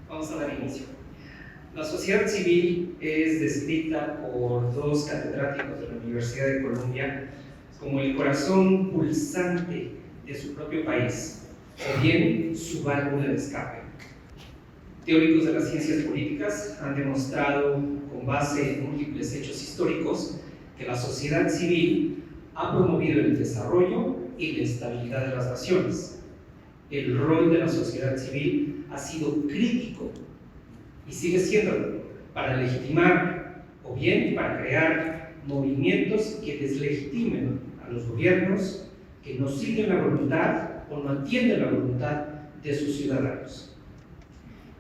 Vamos a dar inicio. La sociedad civil es descrita por dos catedráticos de la Universidad de Columbia como el corazón pulsante de su propio país, o bien su válvula de escape. Teóricos de las ciencias políticas han demostrado, con base en múltiples hechos históricos, que la sociedad civil ha promovido el desarrollo y la estabilidad de las naciones. El rol de la sociedad civil ha sido crítico y sigue siendo para legitimar o bien para crear movimientos que deslegitimen a los gobiernos que no siguen la voluntad o no atienden la voluntad de sus ciudadanos.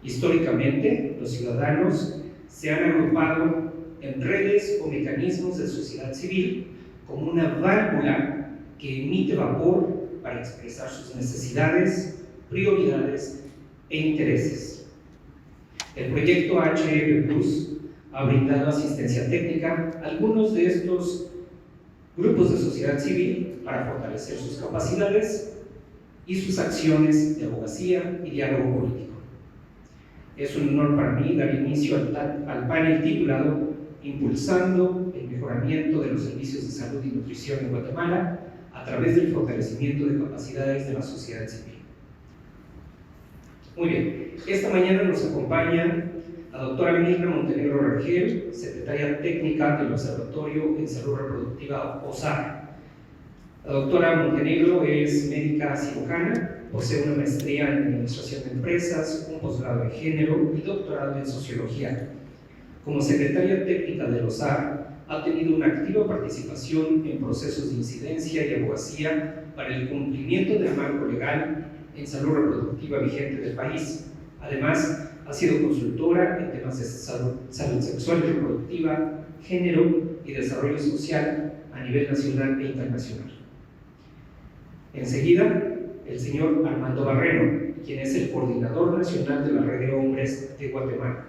Históricamente, los ciudadanos se han agrupado en redes o mecanismos de sociedad civil como una válvula que emite vapor para expresar sus necesidades, prioridades e intereses. El proyecto HF Plus ha brindado asistencia técnica a algunos de estos grupos de sociedad civil para fortalecer sus capacidades y sus acciones de abogacía y diálogo político. Es un honor para mí dar inicio al panel titulado Impulsando el mejoramiento de los servicios de salud y nutrición en Guatemala a través del fortalecimiento de capacidades de la sociedad civil. Muy bien, esta mañana nos acompaña la doctora Mirna Montenegro Rangel, secretaria técnica del Observatorio en Salud Reproductiva OSAR. La doctora Montenegro es médica cirujana, posee una maestría en Administración de Empresas, un posgrado en Género y doctorado en Sociología. Como secretaria técnica del OSAR, ha tenido una activa participación en procesos de incidencia y abogacía para el cumplimiento del marco legal en salud reproductiva vigente del país. Además, ha sido consultora en temas de salud sexual y reproductiva, género y desarrollo social a nivel nacional e internacional. Enseguida, el señor Armando Barreno, quien es el coordinador nacional de la Red de Hombres de Guatemala.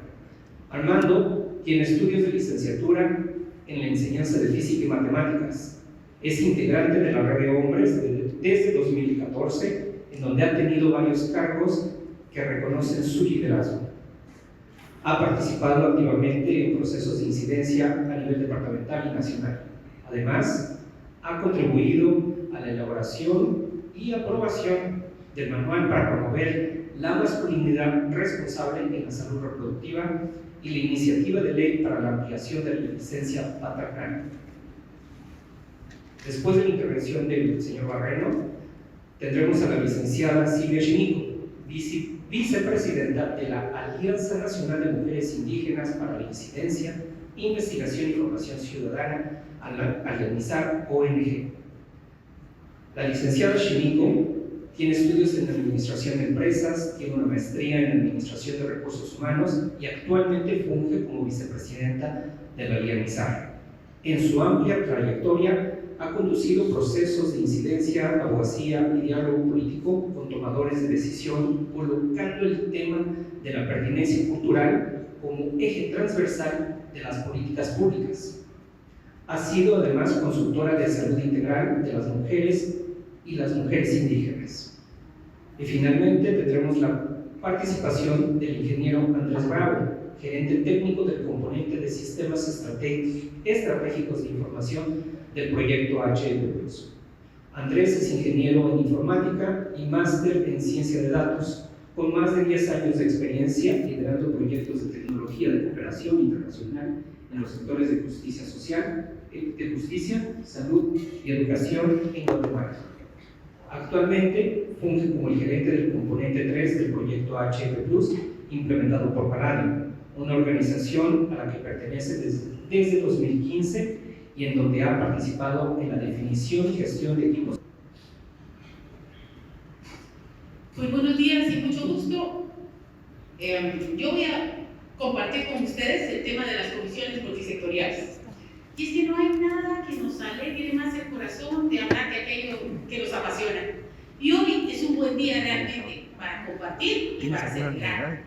Armando tiene estudios de licenciatura en la enseñanza de física y matemáticas. Es integrante de la Red de Hombres desde 2014, en donde ha tenido varios cargos que reconocen su liderazgo. Ha participado activamente en procesos de incidencia a nivel departamental y nacional. Además, ha contribuido a la elaboración y aprobación del manual para promover la masculinidad responsable en la salud reproductiva y la iniciativa de ley para la ampliación de la licencia paternal. Después de la intervención del señor Barreno, tendremos a la licenciada Silvia Chinico, vicepresidenta de la Alianza Nacional de Mujeres Indígenas para la Incidencia, Investigación y Formación Ciudadana, Alianizar ONG. La licenciada Chinico tiene estudios en Administración de Empresas, tiene una maestría en Administración de Recursos Humanos y actualmente funge como vicepresidenta de la Alianizar. En su amplia trayectoria ha conducido procesos de incidencia, abogacía y diálogo político con tomadores de decisión, colocando el tema de la pertinencia cultural como eje transversal de las políticas públicas. Ha sido además consultora de salud integral de las mujeres y las mujeres indígenas. Y finalmente tendremos la participación del ingeniero Andrés Bravo, gerente técnico del componente de sistemas estratégicos de información del proyecto HF+. Andrés es ingeniero en informática y máster en ciencia de datos, con más de 10 años de experiencia liderando proyectos de tecnología de cooperación internacional en los sectores de justicia social, de justicia, salud y educación en Guatemala. Actualmente funge como el gerente del componente 3 del proyecto HF+, implementado por Palladium, una organización a la que pertenece desde 2015 y en donde ha participado en la definición y gestión de equipos. Muy buenos días y mucho gusto. Yo voy a compartir con ustedes el tema de las comisiones multisectoriales. Y es que no hay nada que nos alegre más el corazón de hablar de aquello que nos apasiona. Y hoy es un buen día realmente para compartir y para celebrar.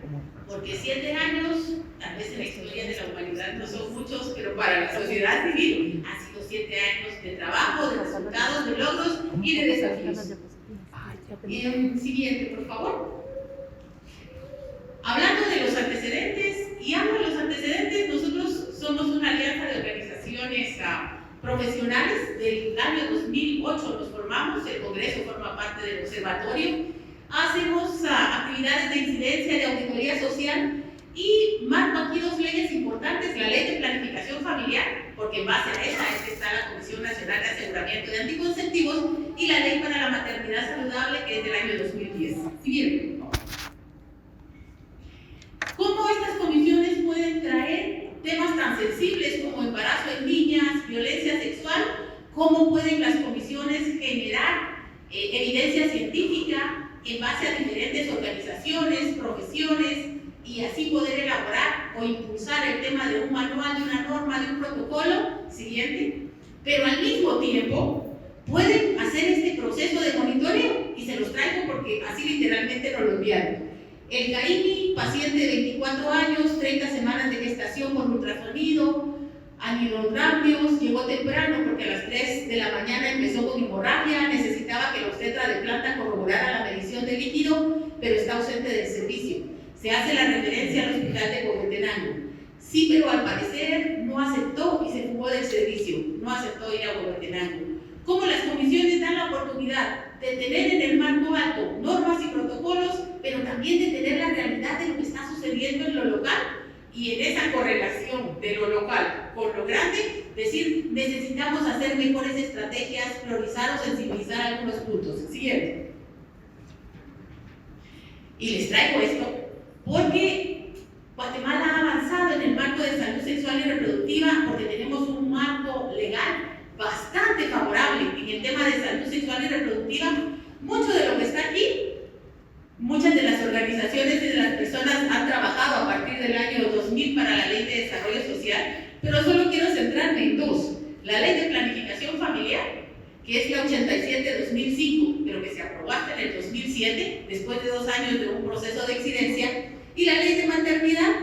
Porque 7 años, tal vez en la historia de la humanidad no son muchos, pero para la sociedad civil han sido 7 años de trabajo, de resultados, de logros y de desafíos. Siguiente, por favor. Hablando de los profesionales del año 2008 nos formamos, el Congreso forma parte del observatorio, hacemos actividades de incidencia, de auditoría social y marco aquí dos leyes importantes, la Ley de Planificación Familiar, porque en base a esa es que está la Comisión Nacional de Aseguramiento de Anticonceptivos, y la Ley para la Maternidad Saludable, que es del año 2010. Si bien, ¿cómo estas comisiones pueden traer temas tan sensibles como embarazo en niñas, violencia sexual? ¿Cómo pueden las comisiones generar evidencia científica en base a diferentes organizaciones, profesiones, y así poder elaborar o impulsar el tema de un manual, de una norma, de un protocolo? Siguiente. Pero al mismo tiempo pueden hacer este proceso de monitoreo, y se los traigo porque así literalmente nos lo enviaron. El CAIMI, paciente de 24 años, 30 semanas de gestación con ultrasonido, anhidrodramios, llegó temprano porque a las 3 de la mañana empezó con hemorragia, necesitaba que la obstetra de planta corroborara la medición de líquido, pero está ausente del servicio. Se hace la referencia al hospital de Huehuetenango. Sí, pero al parecer no aceptó y se fugó del servicio, no aceptó ir a Huehuetenango. ¿Cómo las comisiones dan la oportunidad de tener en el marco alto normas y protocolos, pero también de tener la realidad de lo que está sucediendo en lo local? Y en esa correlación de lo local con lo grande, decir, necesitamos hacer mejores estrategias, priorizar o sensibilizar algunos puntos. Siguiente. Y les traigo esto porque Guatemala ha avanzado en el marco de salud sexual y reproductiva, porque tenemos un marco legal bastante favorable en el tema de salud sexual y reproductiva. Mucho de lo que está aquí, muchas de las organizaciones y de las personas han trabajado a partir del año 2000 para la Ley de Desarrollo Social, pero solo quiero centrarme en dos: la Ley de Planificación Familiar, que es la 87-2005, pero que se aprobó hasta en el 2007, después de 2 años de un proceso de excedencia, y la Ley de Maternidad,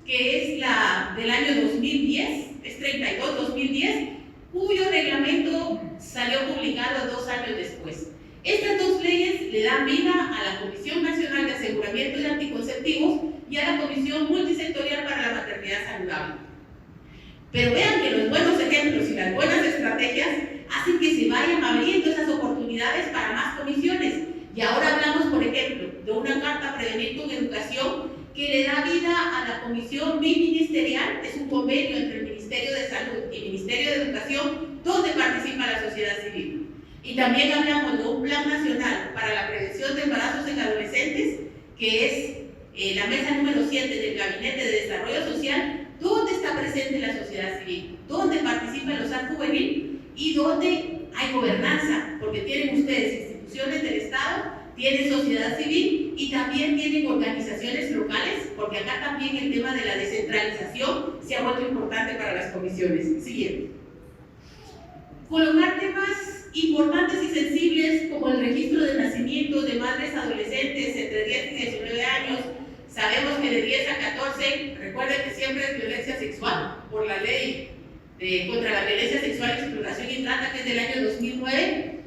que es la del año 2010, es 32-2010, cuyo reglamento salió publicado 2 años después. Estas dos leyes le dan vida a la Comisión Nacional de Aseguramiento de Anticonceptivos y a la Comisión Multisectorial para la Maternidad Saludable. Pero vean que los buenos ejemplos y las buenas estrategias hacen que se vayan abriendo esas oportunidades para más comisiones. Y ahora hablamos, por ejemplo, de una carta Prevenir con Educación que le da vida a la Comisión Biministerial. Es un convenio entre el Ministerio de Salud y el Ministerio de Educación, donde participa la sociedad civil. Y también hablamos de un Plan Nacional para la Prevención de Embarazos en Adolescentes, que es la mesa número 7 del Gabinete de Desarrollo Social, donde está presente la sociedad civil, donde participa el OSAR juvenil y donde hay gobernanza, porque tienen ustedes instituciones del Estado, tienen sociedad civil y también tienen organizaciones locales, porque acá también el tema de la descentralización se ha vuelto importante para las comisiones. Siguiente. Colocar temas importantes y sensibles como el registro de nacimientos de madres adolescentes entre 10 y 19 años. Sabemos que de 10 a 14, recuerden que siempre es violencia sexual por la ley contra la violencia sexual, explotación y trata, que es del año 2009.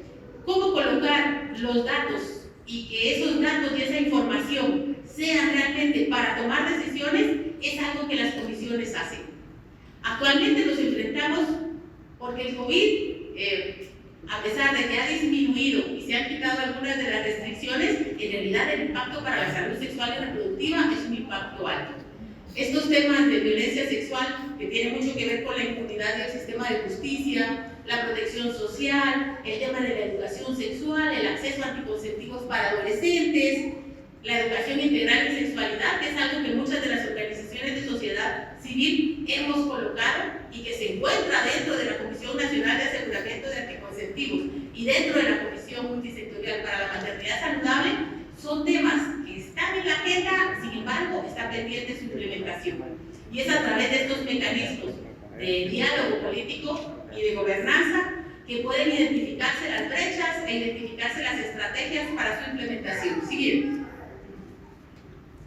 ¿Cómo colocar los datos y que esos datos y esa información sean realmente para tomar decisiones? Es algo que las comisiones hacen. Actualmente nos enfrentamos porque el COVID, a pesar de que ha disminuido y se han quitado algunas de las restricciones, en realidad el impacto para la salud sexual y reproductiva es un impacto alto. Estos temas de violencia sexual, que tienen mucho que ver con la impunidad del sistema de justicia, la protección social, el tema de la educación sexual, el acceso a anticonceptivos para adolescentes, la educación integral en sexualidad, que es algo que muchas de las organizaciones de sociedad civil hemos colocado y que se encuentra dentro de la Comisión Nacional de Aseguramiento de Anticonceptivos y dentro de la Comisión Multisectorial para la Maternidad Saludable. Son temas que están en la agenda, sin embargo, está pendiente su implementación. Y es a través de estos mecanismos de diálogo político y de gobernanza que pueden identificarse las brechas e identificarse las estrategias para su implementación. Siguiente.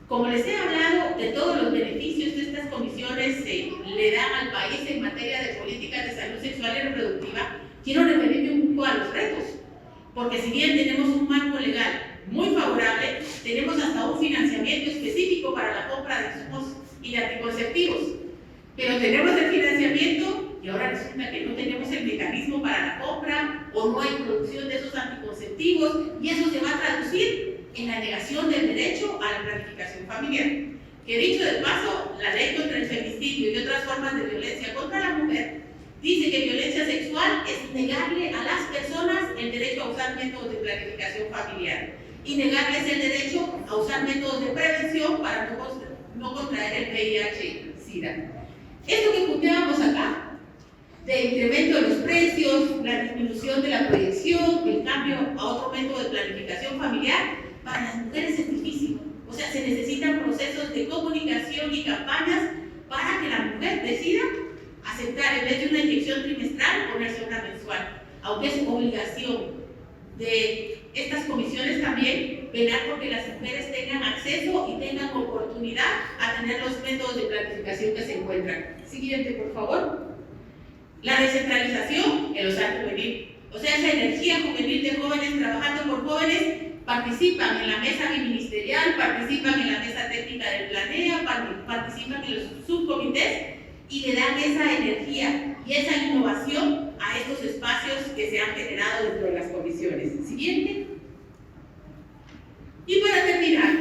Como les he hablado de todos los beneficios que estas comisiones le dan al país en materia de políticas de salud sexual y reproductiva, quiero referirme un poco a los retos, porque si bien tenemos un marco legal muy favorable, tenemos hasta un financiamiento específico para la compra de insumos y de anticonceptivos, pero tenemos el financiamiento y ahora resulta que no tenemos el mecanismo para la compra o no hay producción de esos anticonceptivos, y eso se va a traducir en la negación del derecho a la planificación familiar. Que dicho de paso, la ley contra el femicidio y otras formas de violencia contra la mujer dice que violencia sexual es negarle a las personas el derecho a usar métodos de planificación familiar y negarles el derecho a usar métodos de prevención para no contraer el VIH-Sida. Esto que punteábamos acá, de incremento de los precios, la disminución de la proyección, el cambio a otro método de planificación familiar, para las mujeres es difícil. O sea, se necesitan procesos de comunicación y campañas para que la mujer decida aceptar, en vez de una inyección trimestral, ponerse una mensual, aunque es obligación de estas comisiones también velar porque las mujeres tengan acceso y tengan oportunidad a tener los métodos de planificación que se encuentran. Siguiente, por favor. La descentralización en los actos juvenil, o sea, esa energía juvenil de jóvenes trabajando por jóvenes, participan en la mesa biministerial, participan en la mesa técnica del Planea, participan en los subcomités y le dan esa energía y esa innovación a estos espacios que se han generado dentro de las comisiones. Siguiente. Y para terminar,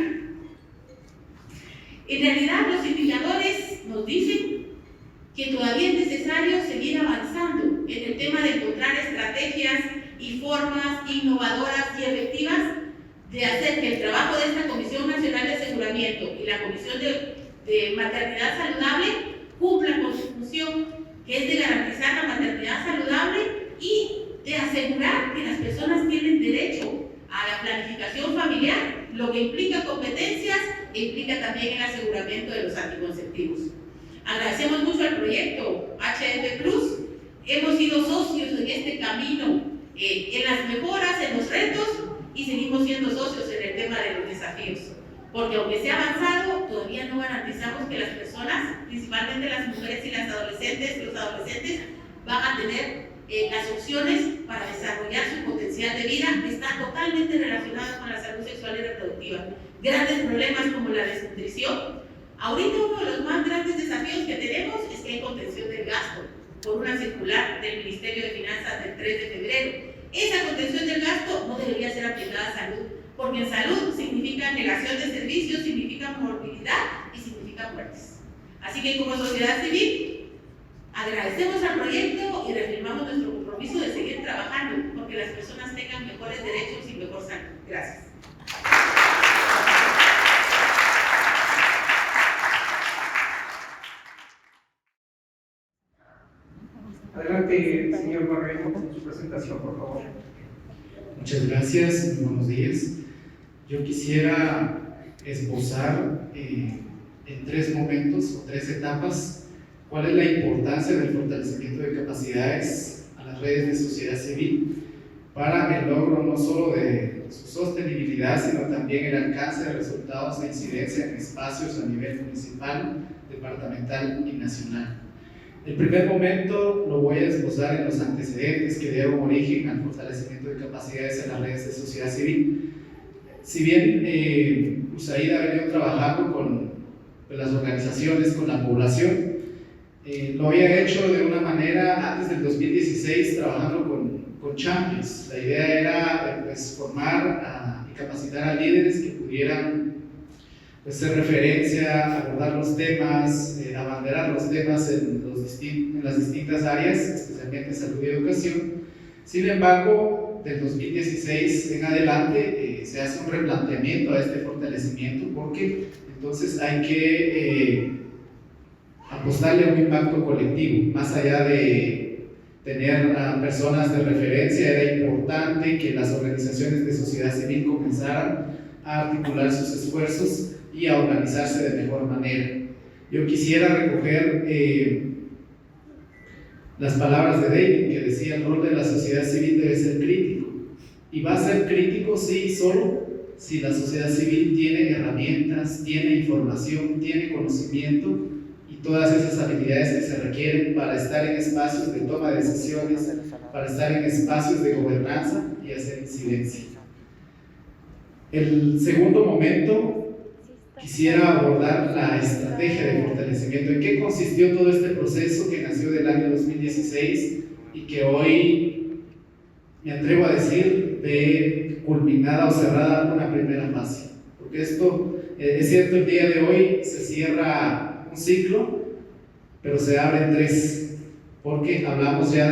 en realidad los indicadores nos dicen que todavía es necesario seguir avanzando en el tema de encontrar estrategias y formas innovadoras y efectivas de hacer que el trabajo de esta Comisión Nacional de Aseguramiento y la Comisión de Maternidad Saludable cumplan con su función, que es de garantizar la maternidad saludable y de asegurar que las personas tienen derecho a la planificación familiar, lo que implica competencias e implica también el aseguramiento de los anticonceptivos. Agradecemos mucho al proyecto HF Plus, hemos sido socios en este camino, en las mejoras, en los retos, y seguimos siendo socios en el tema de los desafíos. Porque aunque se ha avanzado, todavía no garantizamos que las personas, principalmente las mujeres y las adolescentes, los adolescentes, van a tener las opciones para desarrollar su potencial de vida, que está totalmente relacionado con la salud sexual y reproductiva. Grandes problemas como la desnutrición. Ahorita uno de los más grandes desafíos que tenemos es que hay contención del gasto por una circular del Ministerio de Finanzas del 3 de febrero. Esa contención del gasto no debería ser aplicada a salud, porque en salud significa negación de servicios, significa morbilidad y significa muertes. Así que como sociedad civil, agradecemos al proyecto y reafirmamos nuestro compromiso de seguir trabajando porque las personas tengan mejores derechos y mejor salud. Gracias. Adelante, señor Barrero, con su presentación, por favor. Muchas gracias, muy buenos días. Yo quisiera esbozar en 3 momentos o 3 etapas cuál es la importancia del fortalecimiento de capacidades a las redes de sociedad civil para el logro no solo de su sostenibilidad, sino también el alcance de resultados e incidencia en espacios a nivel municipal, departamental y nacional. El primer momento lo voy a esbozar en los antecedentes que dieron origen al fortalecimiento de capacidades en las redes de sociedad civil. Si bien USAID ha venido trabajando con las organizaciones, con la población, lo había hecho de una manera antes del 2016 trabajando con champions. La idea era formar y capacitar a líderes que pudieran hacer referencia, abordar los temas, abanderar los temas en las distintas áreas, especialmente salud y educación. Sin embargo, del 2016 en adelante se hace un replanteamiento a este fortalecimiento porque entonces hay que apostarle a un impacto colectivo, más allá de tener a personas de referencia. Era importante que las organizaciones de sociedad civil comenzaran a articular sus esfuerzos y a organizarse de mejor manera. Yo quisiera recoger las palabras de David, que decía: el rol de la sociedad civil debe ser crítico, y va a ser crítico solo si la sociedad civil tiene herramientas, tiene información, tiene conocimiento y todas esas habilidades que se requieren para estar en espacios de toma de decisiones, para estar en espacios de gobernanza y hacer incidencia. El segundo momento quisiera abordar la estrategia de fortalecimiento. ¿En qué consistió todo este proceso que nació del año 2016 y que hoy, me atrevo a decir, ve culminada o cerrada una primera fase? Porque esto, es cierto, el día de hoy se cierra un ciclo, pero se abren tres, porque hablamos ya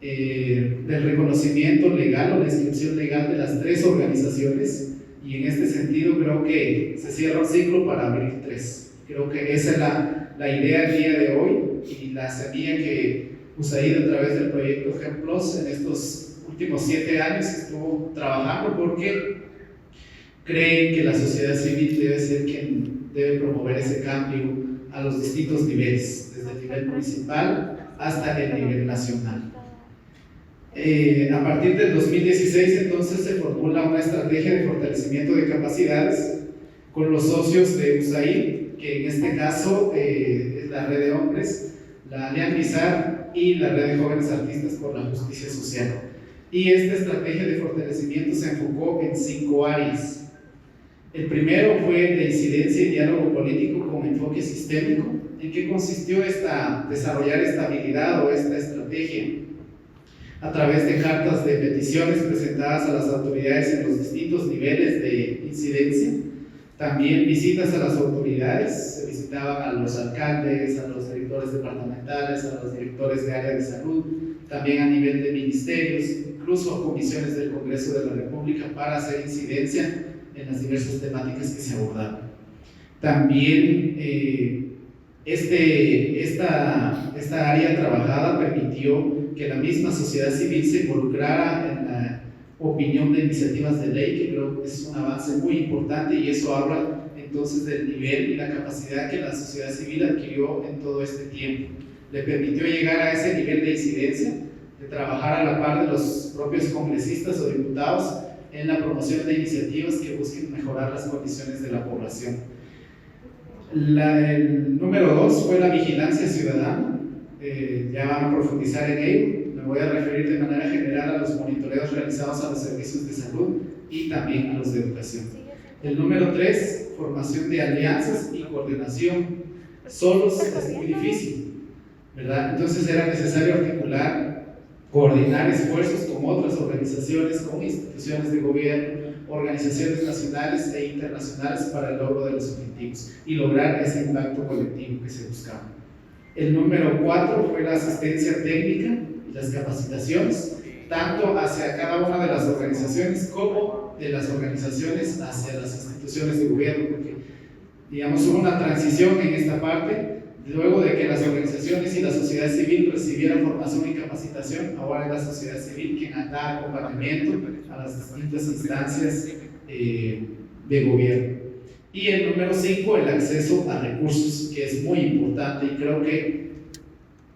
del reconocimiento legal o la inscripción legal de las tres organizaciones, y en este sentido creo que se cierra un ciclo para abrir tres. Creo que esa es la idea el día de hoy, y la semilla que USAID a través del proyecto GEM Plus en estos últimos 7 años estuvo trabajando, porque creen que la sociedad civil debe ser quien debe promover ese cambio a los distintos niveles, desde el nivel municipal hasta el nivel nacional. A partir del 2016 entonces se formula una estrategia de fortalecimiento de capacidades con los socios de USAID, que en este caso es la Red de Hombres, la Alianza Bizar y la Red de Jóvenes Artistas por la Justicia Social. Y esta estrategia de fortalecimiento se enfocó en 5 áreas. El primero fue de incidencia y diálogo político con enfoque sistémico. ¿En qué consistió desarrollar esta habilidad o esta estrategia? A través de cartas de peticiones presentadas a las autoridades en los distintos niveles de incidencia, también visitas a las autoridades, se visitaban a los alcaldes, a los directores departamentales, a los directores de área de salud, también a nivel de ministerios, incluso a comisiones del Congreso de la República para hacer incidencia en las diversas temáticas que se abordaban. También esta área trabajada permitió que la misma sociedad civil se involucrara en la opinión de iniciativas de ley, que creo que es un avance muy importante, y eso habla entonces del nivel y la capacidad que la sociedad civil adquirió en todo este tiempo. Le permitió llegar a ese nivel de incidencia, de trabajar a la par de los propios congresistas o diputados en la promoción de iniciativas que busquen mejorar las condiciones de la población. El número 2 fue la vigilancia ciudadana. Ya van a profundizar en ello. Me voy a referir de manera general a los monitoreos realizados a los servicios de salud y también a los de educación. El número 3, formación de alianzas y coordinación. Solos es muy difícil, ¿verdad? Entonces era necesario articular, coordinar esfuerzos con otras organizaciones, con instituciones de gobierno, organizaciones nacionales e internacionales para el logro de los objetivos y lograr ese impacto colectivo que se buscaba. El número 4 fue la asistencia técnica y las capacitaciones, tanto hacia cada una de las organizaciones como de las organizaciones hacia las instituciones de gobierno, porque digamos hubo una transición en esta parte, luego de que las organizaciones y la sociedad civil recibieran formación y capacitación. Ahora es la sociedad civil quien da acompañamiento a las distintas instancias de gobierno. Y el número 5, el acceso a recursos, que es muy importante, y creo que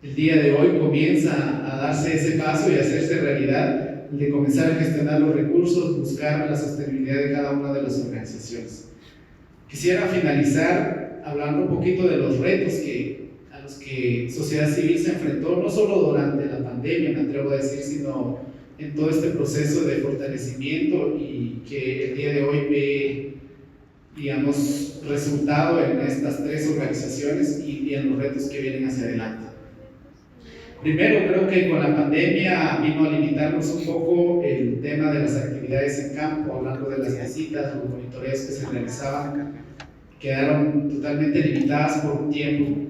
el día de hoy comienza a darse ese paso y a hacerse realidad, de comenzar a gestionar los recursos, buscar la sostenibilidad de cada una de las organizaciones. Quisiera finalizar hablando un poquito de los retos a los que sociedad civil se enfrentó, no solo durante la pandemia, me atrevo a decir, sino en todo este proceso de fortalecimiento, y que el día de hoy ve, digamos, resultado en estas 3 organizaciones y en los retos que vienen hacia adelante. Primero, creo que con la pandemia vino a limitarnos un poco el tema de las actividades en campo, hablando de las visitas, los monitoreos que se realizaban, quedaron totalmente limitadas por un tiempo.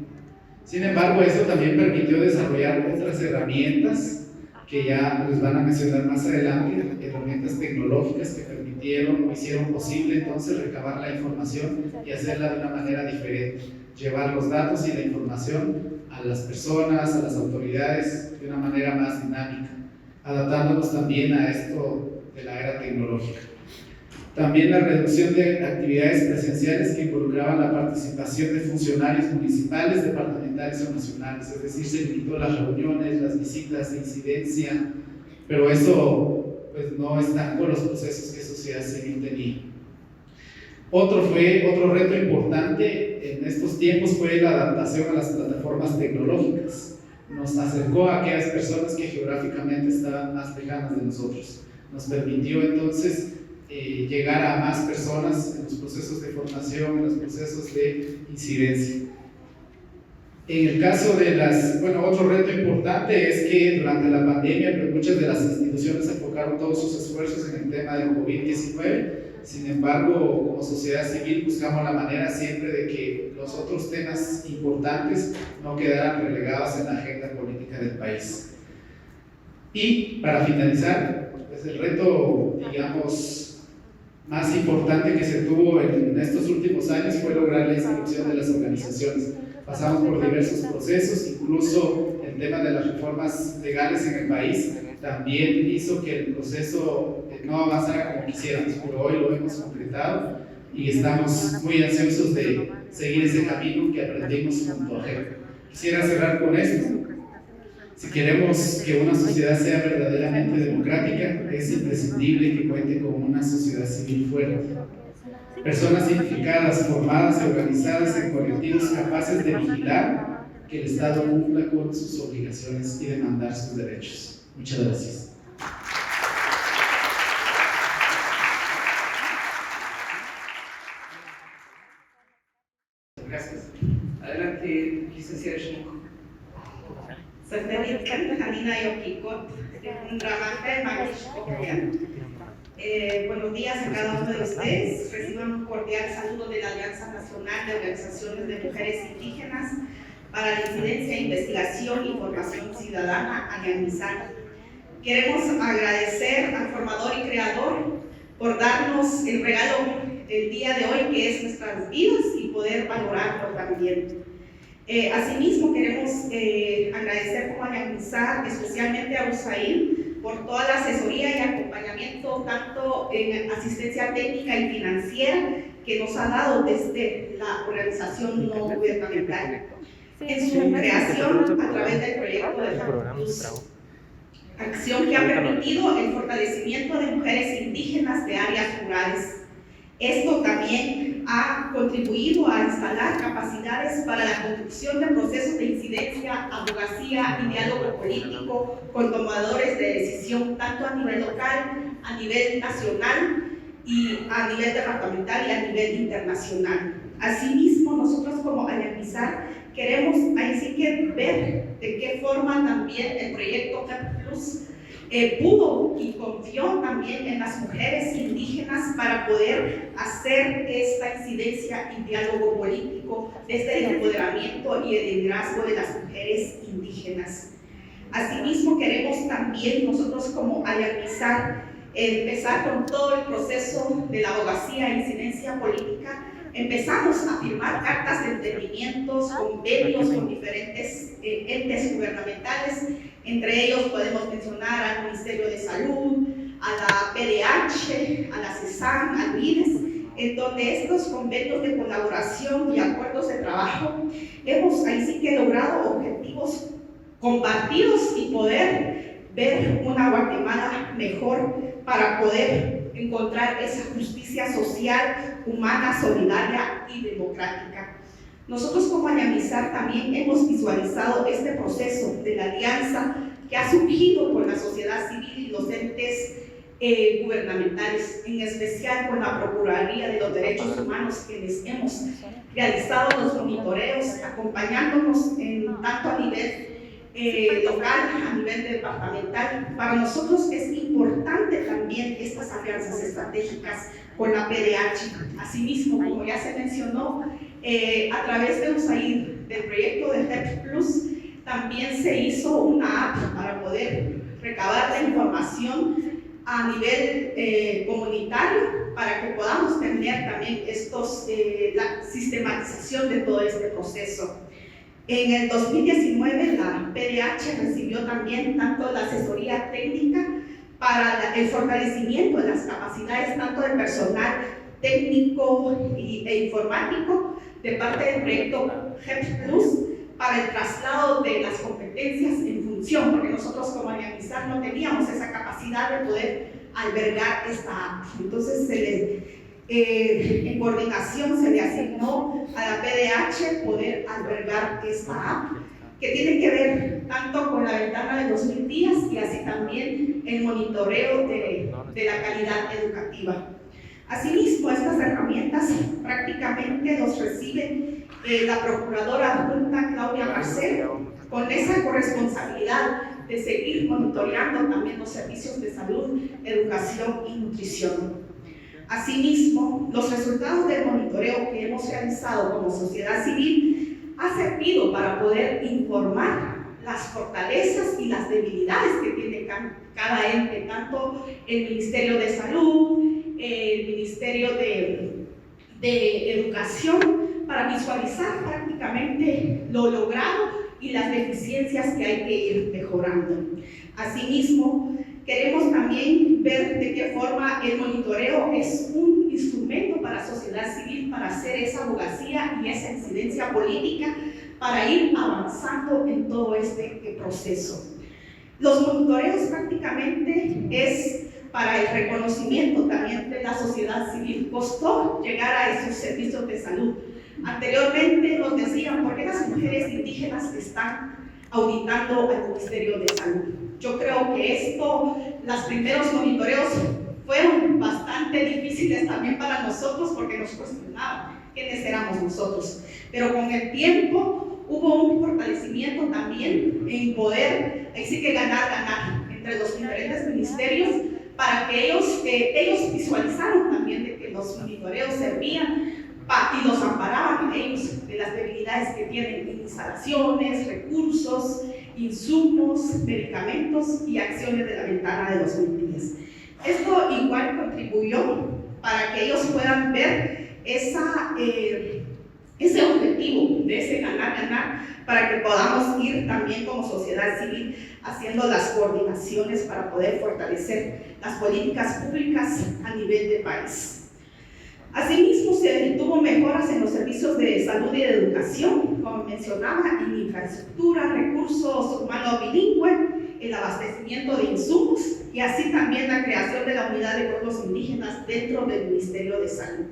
Sin embargo, eso también permitió desarrollar otras herramientas que ya les van a mencionar más adelante, herramientas tecnológicas que permitieron o hicieron posible entonces recabar la información y hacerla de una manera diferente, llevar los datos y la información a las personas, a las autoridades de una manera más dinámica, adaptándonos también a esto de la era tecnológica. También la reducción de actividades presenciales que involucraban la participación de funcionarios municipales, departamentales o nacionales, es decir, se limitó las reuniones, las visitas de incidencia, pero eso pues, no estancó los procesos que sociedad civil tenía. Otro reto importante en estos tiempos fue la adaptación a las plataformas tecnológicas. Nos acercó a aquellas personas que geográficamente estaban más lejanas de nosotros. Nos permitió entonces llegar a más personas en los procesos de formación, en los procesos de incidencia. En el caso de otro reto importante es que durante la pandemia pues muchas de las instituciones enfocaron todos sus esfuerzos en el tema del COVID-19. Sin embargo, como sociedad civil buscamos la manera siempre de que los otros temas importantes no quedaran relegados en la agenda política del país. Y para finalizar, pues el reto, digamos, más importante que se tuvo en estos últimos años fue lograr la inscripción de las organizaciones. Pasamos por diversos procesos, incluso el tema de las reformas legales en el país también hizo que el proceso no avanzara como quisiéramos, pero hoy lo hemos concretado y estamos muy ansiosos de seguir ese camino que aprendimos junto a GEP. Quisiera cerrar con esto. Si queremos que una sociedad sea verdaderamente democrática, es imprescindible que cuente con una sociedad civil fuerte. Personas identificadas, formadas y organizadas en colectivos capaces de vigilar que el Estado cumpla con sus obligaciones y demandar sus derechos. Muchas gracias. Gracias. Adelante, licenciada Shimiko. Buenos días a cada uno de ustedes. Reciban un cordial saludo de la Alianza Nacional de Organizaciones de Mujeres Indígenas para la Incidencia, Investigación y Formación Ciudadana, ANIAMISAC. Queremos agradecer al formador y creador por darnos el regalo el día de hoy, que es nuestras vidas, y poder valorarlo también. Asimismo, queremos agradecer como ANIAMISAC especialmente a USAID por toda la asesoría y acompañamiento, tanto en asistencia técnica y financiera, que nos ha dado desde la organización no gubernamental en su creación a través del proyecto de FACTUS, acción que ha permitido el fortalecimiento de mujeres indígenas de áreas rurales. Esto también ha contribuido a instalar capacidades para la construcción de procesos de incidencia, abogacía y diálogo político con tomadores de decisión, tanto a nivel local, a nivel nacional y a nivel departamental y a nivel internacional. Asimismo, nosotros como ANIAMISAC queremos ahí sí que ver de qué forma también el proyecto FEPLUS pudo y confió también en las mujeres indígenas para poder hacer esta incidencia y diálogo político desde el empoderamiento y el liderazgo de las mujeres indígenas. Asimismo, queremos también nosotros como ANIAMISAC empezar con todo el proceso de la abogacía e incidencia política. Empezamos a firmar cartas de entendimientos, convenios con diferentes entes gubernamentales. Entre ellos podemos mencionar al Ministerio de Salud, a la PDH, a la CESAN, al MIDES, en donde estos convenios de colaboración y acuerdos de trabajo hemos ahí sí que logrado objetivos compartidos y poder ver una Guatemala mejor para poder encontrar esa justicia social, humana, solidaria y democrática. Nosotros como ANIAMISAC también hemos visualizado este proceso de la alianza que ha surgido con la sociedad civil y los entes gubernamentales, en especial con la Procuraduría de los Derechos Humanos, quienes hemos realizado los monitoreos, acompañándonos tanto a nivel local, a nivel departamental. Para nosotros es importante también estas alianzas estratégicas con la PDH. Asimismo, como ya se mencionó, a través de USAID, del proyecto de FEPLUS, también se hizo una app para poder recabar la información a nivel comunitario, para que podamos tener también la sistematización de todo este proceso. En el 2019 la PDH recibió también tanto la asesoría técnica para el fortalecimiento de las capacidades tanto del personal técnico e informático de parte del proyecto GEPLUS para el traslado de las competencias en función, porque nosotros como ANIAMISAC no teníamos esa capacidad de poder albergar esta app. Entonces en coordinación se le asignó a la PDH poder albergar esta app, que tiene que ver tanto con la ventana de 2000 días y así también el monitoreo de la calidad educativa. Asimismo, estas herramientas prácticamente los recibe la Procuradora Adjunta Claudia Marcel, con esa corresponsabilidad de seguir monitoreando también los servicios de salud, educación y nutrición. Asimismo, los resultados del monitoreo que hemos realizado como sociedad civil ha servido para poder informar las fortalezas y las debilidades que tiene cada ente, tanto el Ministerio de Salud, el Ministerio de Educación, para visualizar prácticamente lo logrado y las deficiencias que hay que ir mejorando. Asimismo, queremos también ver de qué forma el monitoreo es un instrumento para la sociedad civil para hacer esa abogacía y esa incidencia política para ir avanzando en todo este proceso. Los monitoreos prácticamente es para el reconocimiento también de la sociedad civil. Costó llegar a esos servicios de salud. Anteriormente nos decían, ¿por qué las mujeres indígenas están auditando al Ministerio de Salud? Yo creo que los primeros monitoreos fueron bastante difíciles también para nosotros porque nos cuestionaban quiénes éramos nosotros. Pero con el tiempo hubo un fortalecimiento también en poder, ahí sí que ganar entre los diferentes ministerios para que ellos visualizaron también de que los monitoreos servían y los amparaban a ellos de las debilidades que tienen en instalaciones, recursos, insumos, medicamentos y acciones de la ventana de 2010. Esto igual contribuyó para que ellos puedan ver ese objetivo de ese ganar, para que podamos ir también como sociedad civil haciendo las coordinaciones para poder fortalecer las políticas públicas a nivel de país. Asimismo, se tuvo mejoras en los servicios de salud y de educación, como mencionaba, en infraestructura, recursos humanos bilingües, el abastecimiento de insumos y así también la creación de la unidad de pueblos indígenas dentro del Ministerio de Salud.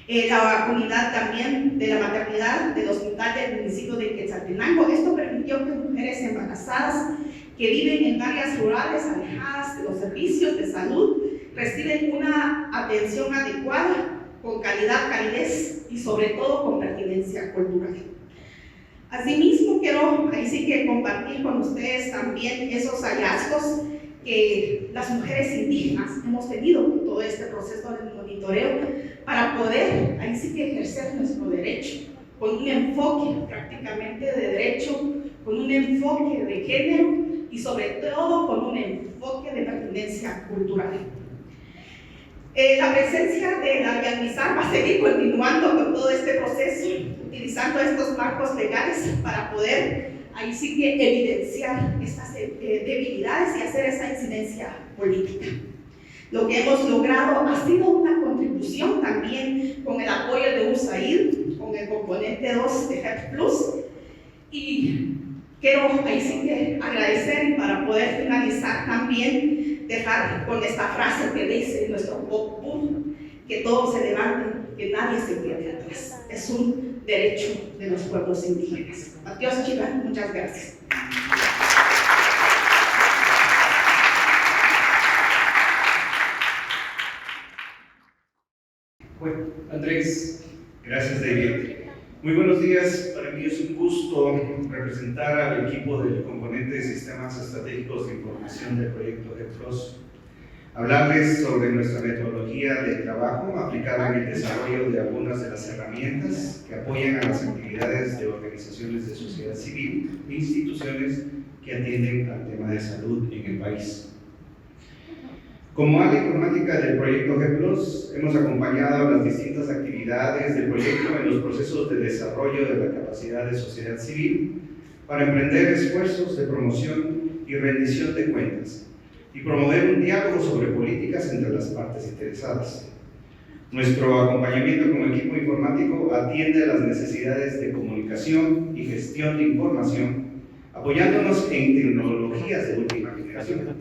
La unidad también de la maternidad del hospital del municipio de Quetzaltenango. Esto permitió que mujeres embarazadas que viven en áreas rurales alejadas de los servicios de salud reciben una atención adecuada, con calidad, calidez y sobre todo con pertinencia cultural. Asimismo, quiero ahí sí que compartir con ustedes también esos hallazgos que las mujeres indígenas hemos tenido con todo este proceso de monitoreo para poder ahí sí que ejercer nuestro derecho con un enfoque prácticamente de derecho, con un enfoque de género y sobre todo con un enfoque de pertinencia cultural. La presencia de la Yanmizar va a seguir continuando con todo este proceso, utilizando estos marcos legales para poder ahí sí que evidenciar estas debilidades y hacer esa incidencia política. Lo que hemos logrado ha sido una contribución también con el apoyo de USAID, con el componente 2 de HEP Plus, y quiero ahí sí que agradecer para poder finalizar también dejar con esta frase que dice nuestro Popú, que todos se levanten, que nadie se quede atrás. Es un derecho de los pueblos indígenas. Adiós, chicas, muchas gracias. Bueno, Andrés. Gracias, David. Muy buenos días. Para mí es un gusto representar al equipo del componente de Sistemas Estratégicos de Información del proyecto GEPLOS. Hablarles sobre nuestra metodología de trabajo aplicada en el desarrollo de algunas de las herramientas que apoyan a las actividades de organizaciones de sociedad civil e instituciones que atienden al tema de salud en el país. Como área informática del proyecto GEPLOS, hemos acompañado las distintas actividades del proyecto en los procesos de desarrollo de la capacidad de sociedad civil para emprender esfuerzos de promoción y rendición de cuentas y promover un diálogo sobre políticas entre las partes interesadas. Nuestro acompañamiento como equipo informático atiende a las necesidades de comunicación y gestión de información, apoyándonos en tecnologías de última generación.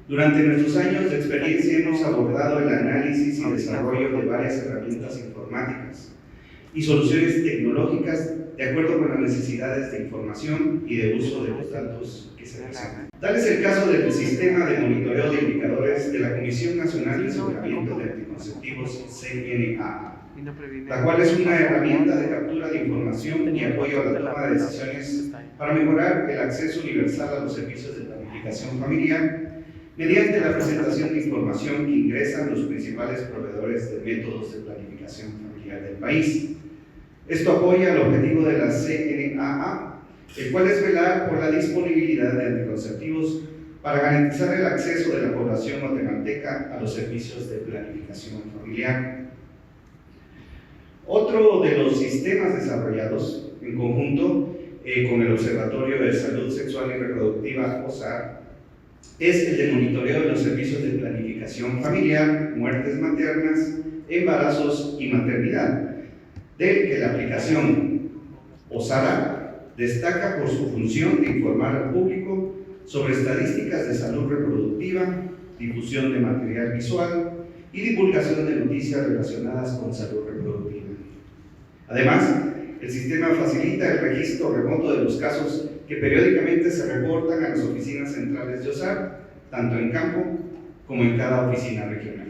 Durante nuestros años de experiencia hemos abordado el análisis y desarrollo de varias herramientas informáticas, y soluciones tecnológicas de acuerdo con las necesidades de información y de uso de los datos que se presentan. Tal es el caso del Sistema de Monitoreo de Indicadores de la Comisión Nacional de Aseguramiento de Anticonceptivos, CNAA, la cual es una herramienta de captura de información y apoyo a la toma de decisiones para mejorar el acceso universal a los servicios de planificación familiar mediante la presentación de información que ingresan los principales proveedores de métodos de planificación familiar del país. Esto apoya el objetivo de la CNAA, el cual es velar por la disponibilidad de anticonceptivos para garantizar el acceso de la población guatemalteca a los servicios de planificación familiar. Otro de los sistemas desarrollados en conjunto con el Observatorio de Salud Sexual y Reproductiva, OSAR, es el de monitoreo de los servicios de planificación familiar, muertes maternas, embarazos y maternidad, del que la aplicación OSAR destaca por su función de informar al público sobre estadísticas de salud reproductiva, difusión de material visual y divulgación de noticias relacionadas con salud reproductiva. Además, el sistema facilita el registro remoto de los casos que periódicamente se reportan a las oficinas centrales de OSAR, tanto en campo como en cada oficina regional.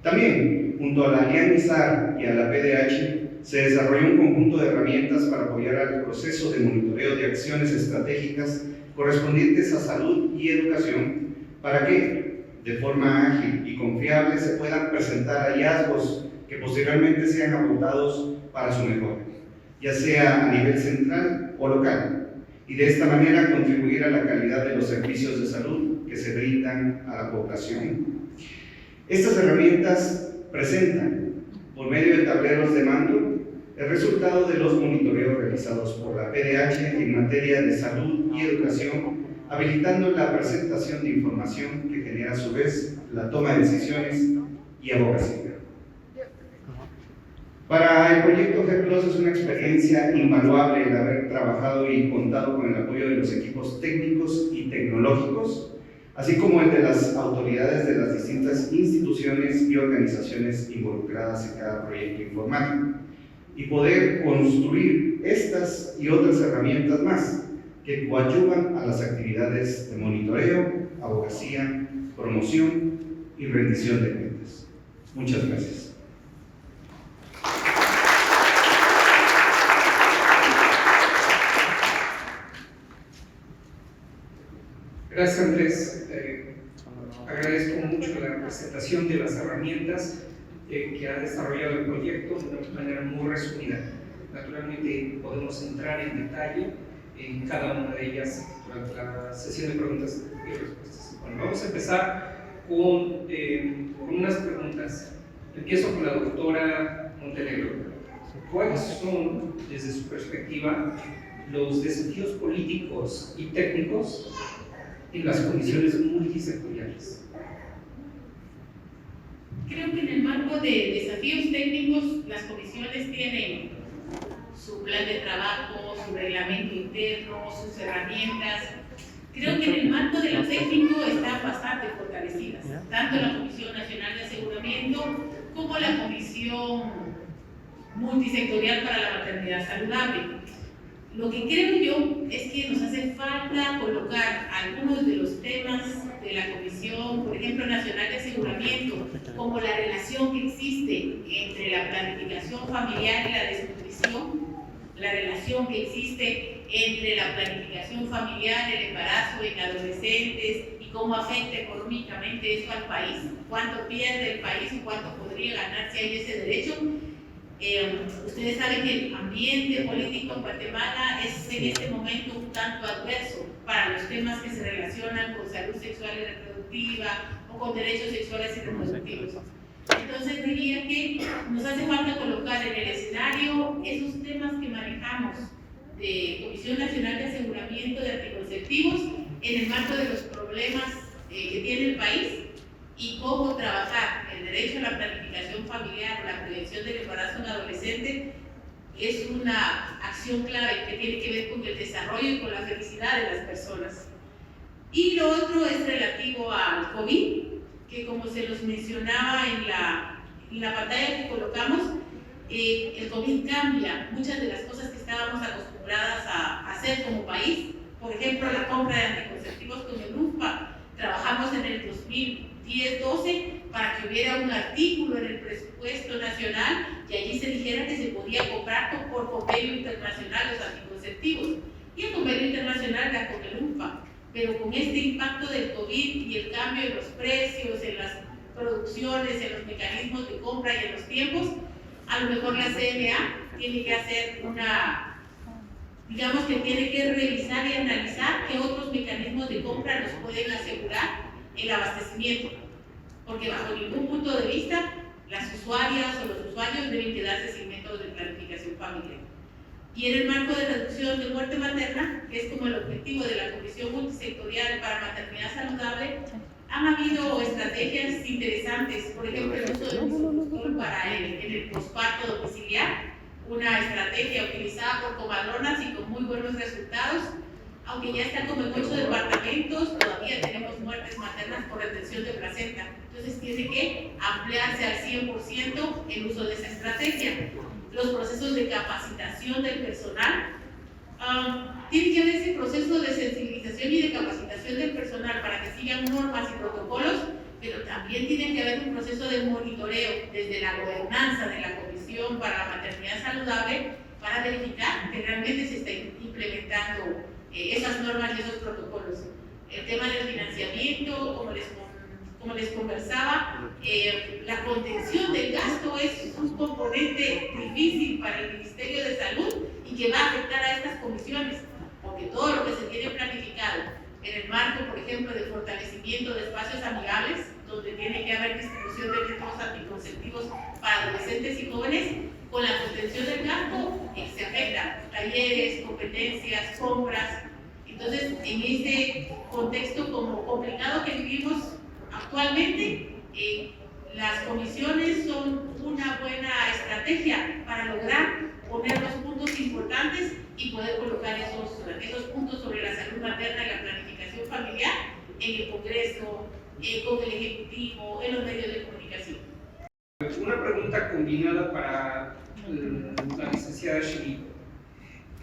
También, junto a la Alianza ISAR y a la PDH, se desarrolló un conjunto de herramientas para apoyar al proceso de monitoreo de acciones estratégicas correspondientes a salud y educación para que, de forma ágil y confiable, se puedan presentar hallazgos que posteriormente sean apuntados para su mejora, ya sea a nivel central o local, y de esta manera contribuir a la calidad de los servicios de salud que se brindan a la población. Estas herramientas presentan, por medio de tableros de mando, el resultado de los monitoreos realizados por la PDH en materia de salud y educación, habilitando la presentación de información que genera a su vez la toma de decisiones y abogacía. Para el proyecto G+ es una experiencia invaluable el haber trabajado y contado con el apoyo de los equipos técnicos y tecnológicos, así como el de las autoridades de las distintas instituciones y organizaciones involucradas en cada proyecto informático, y poder construir estas y otras herramientas más que coadyuvan a las actividades de monitoreo, abogacía, promoción y rendición de cuentas. Muchas gracias. Gracias, Andrés. Agradezco mucho la presentación de las herramientas que ha desarrollado el proyecto de una manera muy resumida. Naturalmente podemos entrar en detalle en cada una de ellas durante la sesión de preguntas y respuestas. Bueno, vamos a empezar con unas preguntas. Empiezo con la doctora Montenegro. ¿Cuáles son, desde su perspectiva, los desafíos políticos y técnicos en las comisiones multisectoriales? Creo que en el marco de desafíos técnicos, las comisiones tienen su plan de trabajo, su reglamento interno, sus herramientas. Creo que en el marco de lo técnico están bastante fortalecidas, tanto la Comisión Nacional de Aseguramiento como la Comisión Multisectorial para la Maternidad Saludable. Lo que creo yo es que nos hace falta colocar algunos de los temas de la Comisión, por ejemplo, Nacional de Aseguramiento, como la relación que existe entre la planificación familiar y la desnutrición, la relación que existe entre la planificación familiar, el embarazo en adolescentes y cómo afecta económicamente eso al país, cuánto pierde el país y cuánto podría ganar si hay ese derecho. Ustedes saben que el ambiente político en Guatemala es en este momento un tanto adverso para los temas que se relacionan con salud sexual y reproductiva o con derechos sexuales y reproductivos. Entonces diría que nos hace falta colocar en el escenario esos temas que manejamos de Comisión Nacional de Aseguramiento de Anticonceptivos en el marco de los problemas que tiene el país y cómo trabajar el derecho a la planificación familiar o la prevención del embarazo en adolescente es una acción clave que tiene que ver con el desarrollo y con la felicidad de las personas. Y lo otro es relativo al COVID, que como se los mencionaba en la pantalla que colocamos, el COVID cambia muchas de las cosas que estábamos acostumbradas a hacer como país. Por ejemplo, la compra de anticonceptivos con el UNFPA. Trabajamos en el 2010-12 para que hubiera un artículo en el presupuesto nacional y allí se dijera que se podía comprar por convenio internacional los anticonceptivos. Y el convenio internacional era con el UNFPA. Pero con este impacto del COVID y el cambio en los precios, en las producciones, en los mecanismos de compra y en los tiempos, a lo mejor la CNA tiene que hacer digamos que tiene que revisar y analizar qué otros mecanismos de compra nos pueden asegurar el abastecimiento. Porque bajo ningún punto de vista, las usuarias o los usuarios deben quedarse sin métodos de planificación familiar. Y en el marco de reducción de muerte materna, que es como el objetivo de la Comisión Multisectorial para Maternidad Saludable, han habido estrategias interesantes, por ejemplo, el uso del usuprostol para en el posparto domiciliar, una estrategia utilizada por comadronas y con muy buenos resultados. Aunque ya están como en 8 departamentos, todavía tenemos muertes maternas por retención de placenta. Entonces tiene que ampliarse al 100% el uso de esa estrategia. Los procesos de capacitación del personal, tiene que haber ese proceso de sensibilización y de capacitación del personal para que sigan normas y protocolos, pero también tiene que haber un proceso de monitoreo desde la gobernanza de la Comisión para la Maternidad Saludable para verificar que realmente se está implementando esas normas y esos protocolos. El tema del financiamiento, como les conversaba, la contención del gasto es un componente difícil para el Ministerio de Salud y que va a afectar a estas comisiones, porque todo lo que se tiene planificado en el marco, por ejemplo, de fortalecimiento de espacios amigables, donde tiene que haber distribución de métodos anticonceptivos para adolescentes y jóvenes, con la contención del gasto se afecta talleres, competencias, compras. Entonces, en este contexto como complicado que vivimos actualmente, las comisiones son una buena estrategia para lograr poner los puntos importantes y poder colocar esos puntos sobre la salud materna y la planificación familiar en el Congreso, con el Ejecutivo, en los medios de comunicación. Una pregunta combinada para la licenciada Shimiko.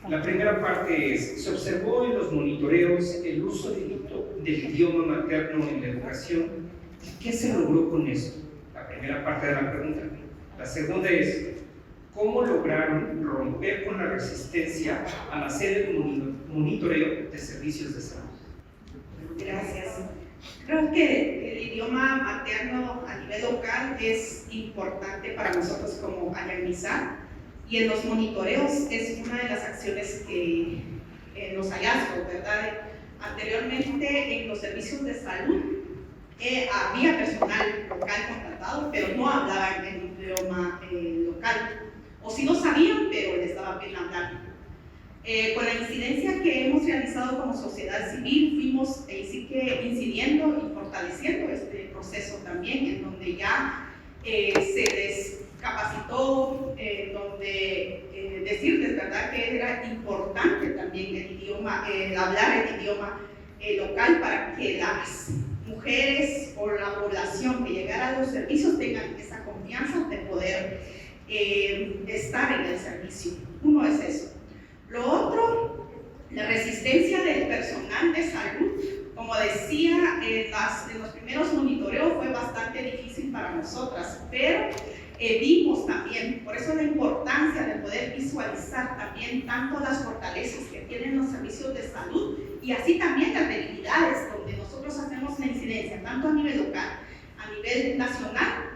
La primera parte es, ¿se observó en los monitoreos el uso del idioma materno en la educación? ¿Qué se logró con eso? La primera parte de la pregunta. La segunda es, ¿cómo lograron romper con la resistencia al hacer el monitoreo de servicios de salud? Gracias. Creo que el idioma materno a nivel local es importante para nosotros como Ayagnizar, y en los monitoreos es una de las acciones que en los hallazgos, ¿verdad? Anteriormente en los servicios de salud había personal local contratado, pero no hablaban el idioma local, o sí lo sabían, pero les daba pena hablar. Con la incidencia que hemos realizado como sociedad civil, fuimos incidiendo y fortaleciendo este proceso también, en donde ya se les capacitó, donde decirles, ¿verdad?, que era importante también el idioma, hablar el idioma local para que las mujeres o la población que llegara a los servicios tengan esa confianza de poder estar en el servicio. Uno es eso. Lo otro, la resistencia del personal de salud. Como decía, en los primeros monitoreos fue bastante difícil para nosotras, pero vimos también, por eso la importancia de poder visualizar también tanto las fortalezas que tienen los servicios de salud y así también las debilidades donde nosotros hacemos la incidencia, tanto a nivel local, a nivel nacional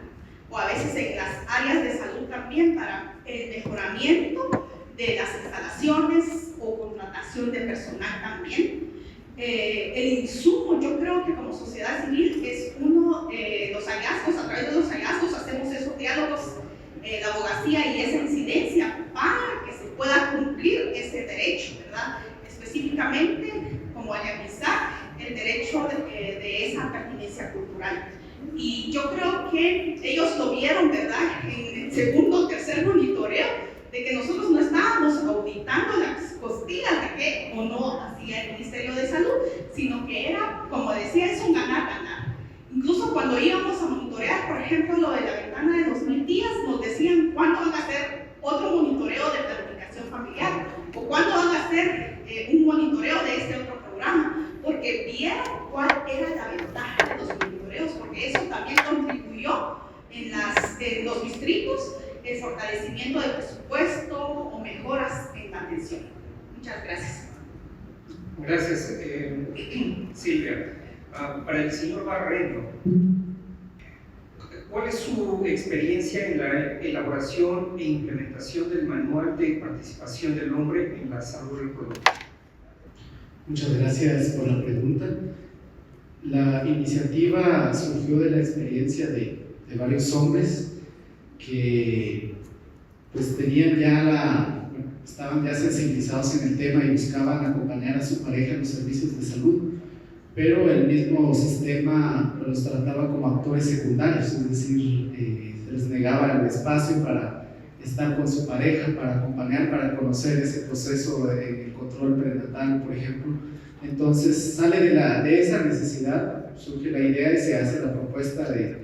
o a veces en las áreas de salud también para el mejoramiento de las instalaciones o contratación de personal también. El insumo, yo creo que como sociedad civil es uno de los hallazgos, a través de los hallazgos hacemos esos diálogos, la abogacía y esa incidencia para que se pueda cumplir ese derecho, ¿verdad? Específicamente, como Ayagnizar, el derecho de esa pertinencia cultural. Y yo creo que ellos lo vieron, ¿verdad?, en el segundo o tercer monitoreo, de que nosotros no estábamos auditando las costillas de qué o no hacía el Ministerio de Salud, sino que era, como decía, es un ganar-ganar. Incluso cuando íbamos a monitorear, por ejemplo, lo de la ventana de los 1000 días, nos decían cuándo van a hacer el fortalecimiento del presupuesto o mejoras en la atención. Muchas gracias. Gracias, Silvia. Para el señor Barreno, ¿cuál es su experiencia en la elaboración e implementación del Manual de Participación del Hombre en la Salud Reproductiva? Muchas gracias por la pregunta. La iniciativa surgió de la experiencia de varios hombres que pues tenían ya estaban ya sensibilizados en el tema y buscaban acompañar a su pareja en los servicios de salud, pero el mismo sistema los trataba como actores secundarios, es decir, se les negaba el espacio para estar con su pareja, para acompañar, para conocer ese proceso de control prenatal, por ejemplo. Entonces sale de esa necesidad, surge la idea y se hace la propuesta de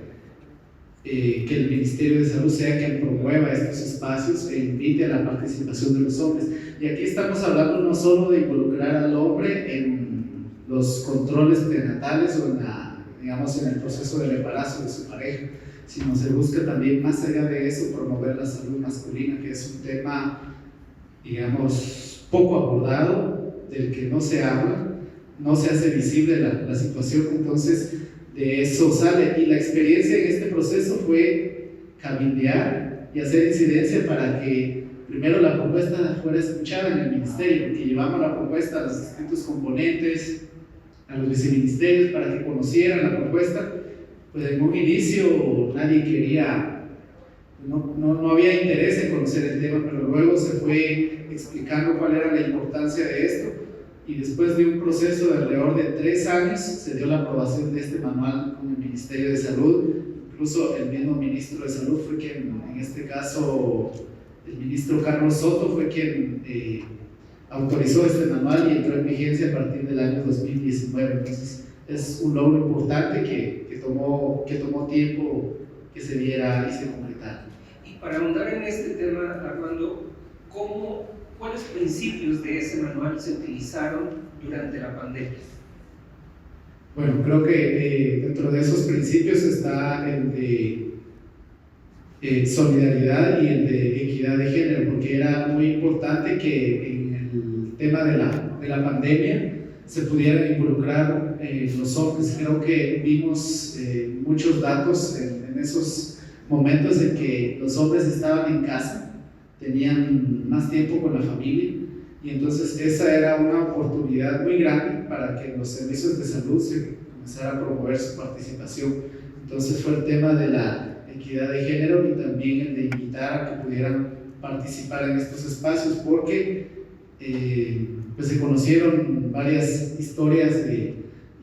que el Ministerio de Salud sea quien promueva estos espacios e invite a la participación de los hombres. Y aquí estamos hablando no solo de involucrar al hombre en los controles prenatales o en el proceso del embarazo de su pareja, sino se busca también, más allá de eso, promover la salud masculina, que es un tema, digamos, poco abordado, del que no se habla, no se hace visible la situación. Entonces de eso sale, y la experiencia en este proceso fue cabildear y hacer incidencia para que primero la propuesta fuera escuchada en el ministerio, que llevamos la propuesta a los distintos componentes, a los viceministerios, para que conocieran la propuesta. Pues en un inicio nadie quería, no había interés en conocer el tema, pero luego se fue explicando cuál era la importancia de esto. Y después de un proceso de alrededor de 3 años se dio la aprobación de este manual con el Ministerio de Salud. Incluso el mismo ministro de Salud fue quien, en este caso el ministro Carlos Soto, fue quien autorizó este manual y entró en vigencia a partir del año 2019. Entonces es un logro importante que tomó tiempo que se diera y se concretara. Y para ahondar en este tema, Armando, ¿cuáles principios de ese manual se utilizaron durante la pandemia? Bueno, creo que dentro de esos principios está el de solidaridad y el de equidad de género, porque era muy importante que en el tema de la pandemia se pudieran involucrar los hombres. Creo que vimos muchos datos en esos momentos en que los hombres estaban en casa, tenían más tiempo con la familia, y entonces esa era una oportunidad muy grande para que en los servicios de salud se comenzara a promover su participación. Entonces fue el tema de la equidad de género y también el de invitar a que pudieran participar en estos espacios, porque pues se conocieron varias historias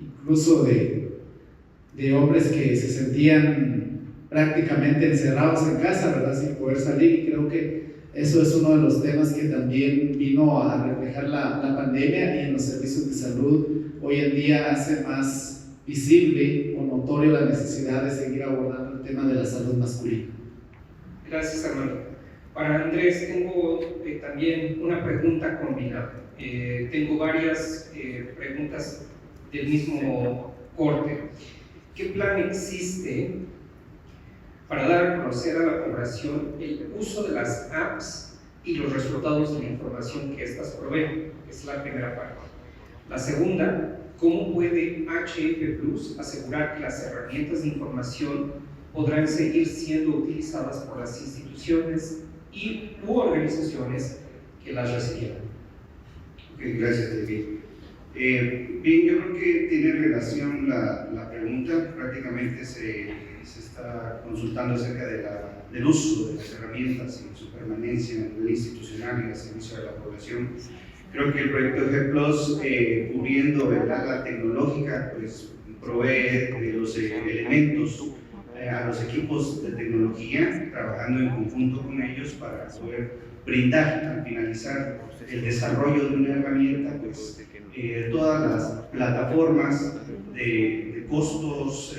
incluso de hombres que se sentían prácticamente encerrados en casa, ¿verdad?, sin poder salir. Y creo que eso es uno de los temas que también vino a reflejar la pandemia, y en los servicios de salud hoy en día hace más visible o notorio la necesidad de seguir abordando el tema de la salud masculina. Gracias, Armando. Para Andrés tengo también una pregunta combinada. Tengo varias preguntas del mismo corte. ¿Qué plan existe para dar a conocer a la población el uso de las apps y los resultados de la información que éstas proveen? Es la primera parte. La segunda, ¿cómo puede HF Plus asegurar que las herramientas de información podrán seguir siendo utilizadas por las instituciones u organizaciones que las recibieron? Okay, gracias, David. Bien, yo creo que tiene relación la pregunta. Prácticamente se está consultando acerca del uso de las herramientas y su permanencia en el nivel institucional y al servicio de la población. Creo que el proyecto G Plus, cubriendo el área tecnológica, pues provee de los elementos a los equipos de tecnología, trabajando en conjunto con ellos para poder brindar, al finalizar el desarrollo de una herramienta, pues todas las plataformas de costos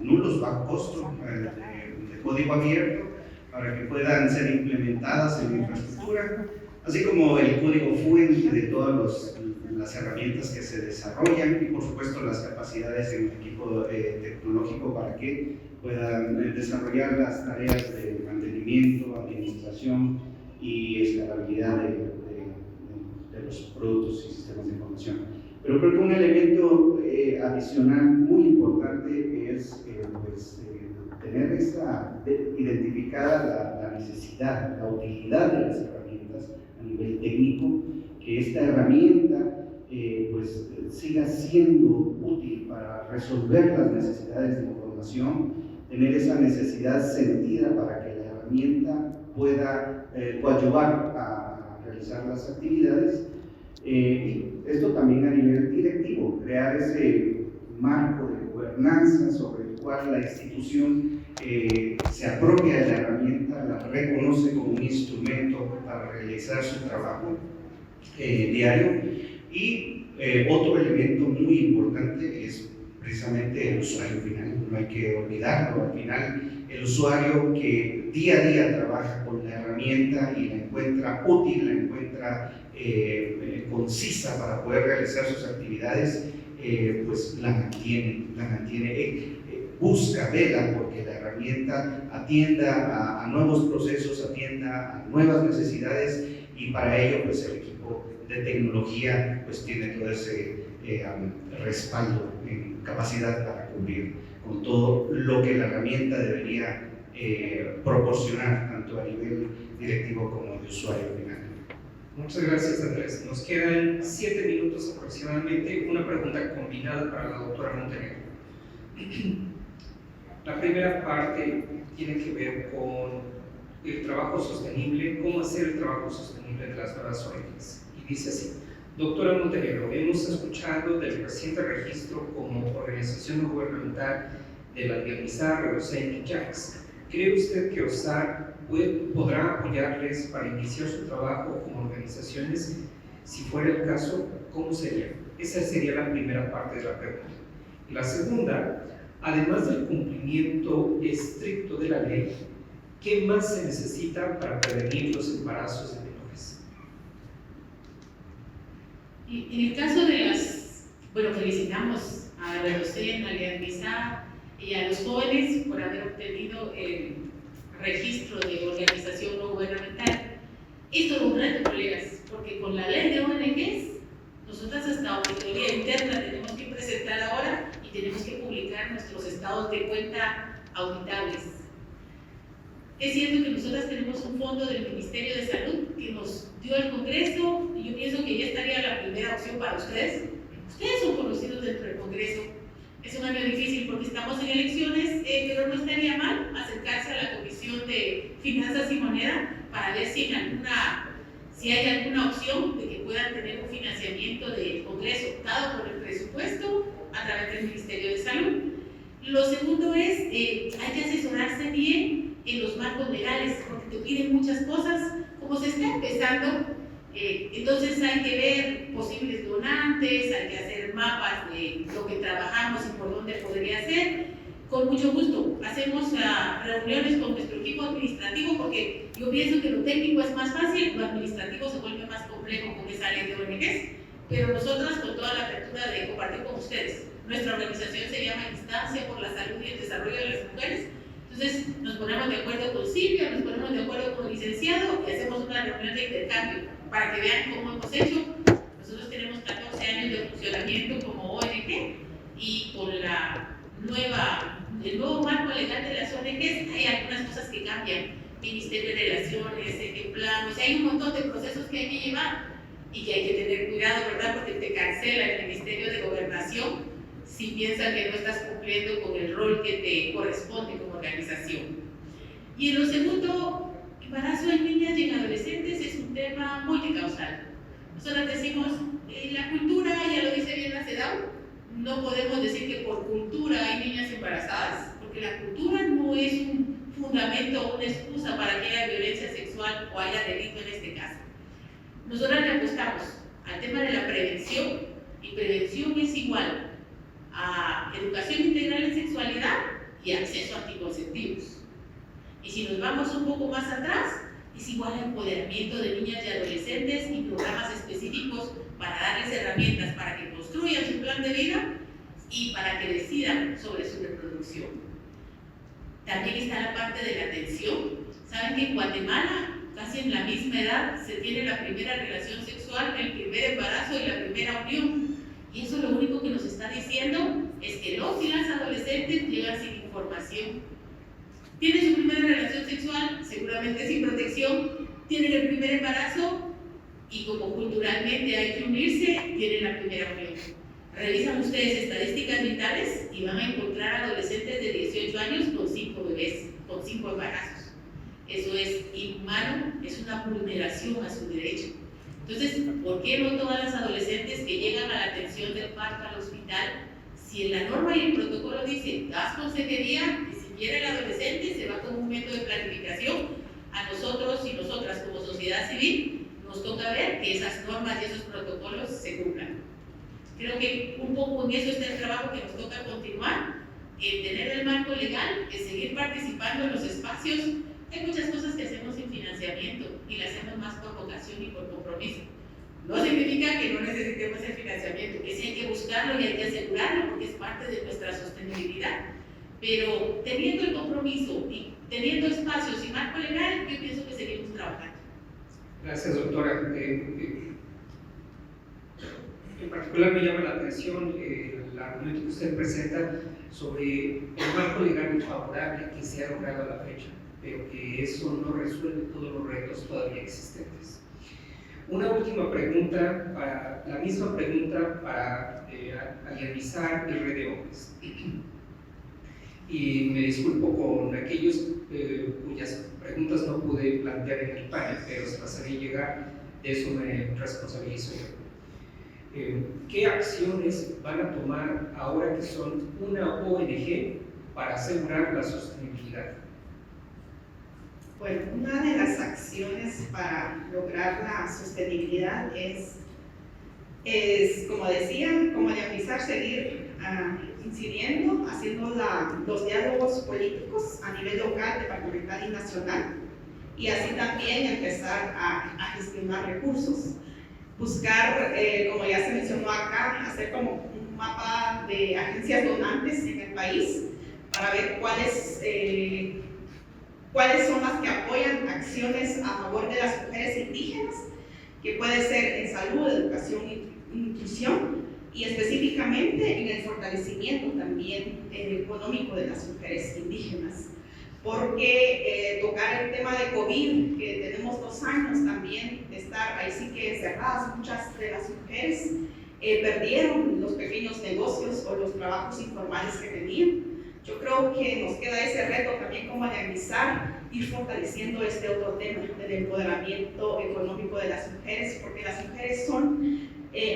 nulos, bajo costo, de código abierto, para que puedan ser implementadas en la infraestructura, así como el código fuente de todas las herramientas que se desarrollan, y por supuesto las capacidades en el equipo tecnológico para que puedan desarrollar las tareas de mantenimiento, integración y escalabilidad de los productos y sistemas de información. Pero creo que un elemento adicional muy importante es tener identificada la necesidad, la utilidad de las herramientas a nivel técnico, que esta herramienta siga siendo útil para resolver las necesidades de información, tener esa necesidad sentida para que la herramienta pueda coadyuvar a realizar las actividades. Y esto también a nivel directivo, crear ese marco de gobernanza sobre el cual la institución se apropia de la herramienta, la reconoce como un instrumento para realizar su trabajo diario. Y otro elemento muy importante es precisamente el usuario final, no hay que olvidarlo. Al final, el usuario que día a día trabaja con la herramienta y la encuentra útil, la encuentra concisa para poder realizar sus actividades, la mantiene, busca, vela porque la herramienta atienda a nuevos procesos, atienda a nuevas necesidades, y para ello el equipo de tecnología tiene todo ese respaldo en capacidad para cumplir con todo lo que la herramienta debería proporcionar, tanto a nivel directivo como de usuario final. Muchas gracias, Andrés. Nos quedan 7 minutos aproximadamente. Una pregunta combinada para la doctora Montenegro. La primera parte tiene que ver con el trabajo sostenible, cómo hacer el trabajo sostenible de las nuevas ONGs. Y dice así: doctora Montenegro, hemos escuchado del reciente registro como organización no gubernamental de la Albiamizar, Reusén y JAX. ¿Cree usted que OSAR podrá apoyarles para iniciar su trabajo como organizaciones? Si fuera el caso, ¿cómo sería? Esa sería la primera parte de la pregunta. Y la segunda, además del cumplimiento estricto de la ley, ¿qué más se necesita para prevenir los embarazos de menores? En el caso de felicitamos a Reusén, a Albiamizar y a los jóvenes por haber obtenido el registro de organización no gubernamental. Esto es un reto, colegas, porque con la ley de ONGs, nosotras hasta auditoría interna tenemos que presentar ahora y tenemos que publicar nuestros estados de cuenta auditables. Es cierto que nosotras tenemos un fondo del Ministerio de Salud que nos dio el Congreso, y yo pienso que ya estaría la primera opción para ustedes. Ustedes son conocidos dentro del Congreso. Es un año difícil porque estamos en elecciones, pero no estaría mal acercarse a la Comisión de Finanzas y Moneda para ver si hay alguna opción de que puedan tener un financiamiento del Congreso dado por el presupuesto a través del Ministerio de Salud. Lo segundo es, hay que asesorarse bien en los marcos legales, porque te piden muchas cosas. Como se está empezando, entonces hay que ver posibles donantes, hay que hacer mapas de lo que trabajamos y por dónde podría ser. Con mucho gusto hacemos reuniones con nuestro equipo administrativo, porque yo pienso que lo técnico es más fácil, lo administrativo se vuelve más complejo con esa ley de ONGs, pero nosotras con toda la apertura de compartir con ustedes. Nuestra organización se llama Instancia por la Salud y el Desarrollo de las Mujeres. Entonces nos ponemos de acuerdo con Silvia, nos ponemos de acuerdo con el licenciado y hacemos una reunión de intercambio para que vean cómo hemos hecho. Nosotros tenemos 14 años de funcionamiento como ONG, y con el nuevo marco legal de las ONGs hay algunas cosas que cambian. Ministerio de Relaciones, Plan, hay un montón de procesos que hay que llevar y que hay que tener cuidado, ¿verdad? Porque te cancela el Ministerio de Gobernación si piensan que no estás cumpliendo con el rol que te corresponde como organización. Y en lo segundo, embarazo en niñas y en adolescentes es un tema multicausal. Nosotros decimos, la cultura, ya lo dice bien la CEDAW, no podemos decir que por cultura hay niñas embarazadas, porque la cultura no es un fundamento o una excusa para que haya violencia sexual o haya delito en este caso. Nosotros le apostamos al tema de la prevención, y prevención es igual a educación integral en sexualidad y acceso a anticonceptivos. Y si nos vamos un poco más atrás, es igual a empoderamiento de niñas y adolescentes y programas específicos para darles herramientas para que construyan su plan de vida y para que decidan sobre su reproducción. También está la parte de la atención. Saben que en Guatemala casi en la misma edad, se tiene la primera relación sexual, el primer embarazo y la primera unión. Y eso lo único que nos está diciendo es que los y las adolescentes llegan sin información. Tienen su primera relación sexual, seguramente sin protección, tienen el primer embarazo y como culturalmente hay que unirse, tienen la primera unión. Revisan ustedes estadísticas vitales y van a encontrar adolescentes de 18 años con 5 bebés, con 5 embarazos. Eso es inhumano, es una vulneración a su derecho. Entonces, ¿por qué no todas las adolescentes que llegan a la atención del parto al hospital, si en la norma y el protocolo dice, das consejería, ni siquiera el adolescente se va con un método de planificación, a nosotros y nosotras como sociedad civil nos toca ver que esas normas y esos protocolos se cumplan? Creo que un poco en eso está el trabajo que nos toca continuar, en tener el marco legal, en seguir participando en los espacios. Hay muchas cosas que hacemos sin financiamiento y las hacemos más por vocación y por compromiso. No significa que no necesitemos el financiamiento, que sí hay que buscarlo y hay que asegurarlo porque es parte de nuestra sostenibilidad. Pero teniendo el compromiso y teniendo espacios y marco legal, yo pienso que seguimos trabajando. Gracias, doctora. En particular me llama la atención el argumento que usted presenta sobre el marco legal favorable que se ha logrado a la fecha, pero que eso no resuelve todos los retos todavía existentes. Una última pregunta, la misma pregunta para alianzar el Red de Hombres. Y me disculpo con aquellos cuyas preguntas no pude plantear en el panel, pero se las haré llegar, de eso me responsabilizo yo. ¿Qué acciones van a tomar ahora que son una ONG para asegurar la sostenibilidad? Bueno, una de las acciones para lograr la sostenibilidad es como decían, como diagnosticar, seguir incidiendo, haciendo los diálogos políticos a nivel local, departamental y nacional, y así también empezar a gestionar recursos. Buscar, como ya se mencionó acá, hacer como un mapa de agencias donantes en el país para ver cuáles son las que apoyan acciones a favor de las mujeres indígenas, que puede ser en salud, educación e inclusión, y específicamente en el fortalecimiento también económico de las mujeres indígenas. Porque tocar el tema de COVID, que tenemos 2 años también de estar ahí sí que encerradas, muchas de las mujeres perdieron los pequeños negocios o los trabajos informales que tenían. Yo creo que nos queda ese reto también como analizar, ir fortaleciendo este otro tema del empoderamiento económico de las mujeres, porque las mujeres son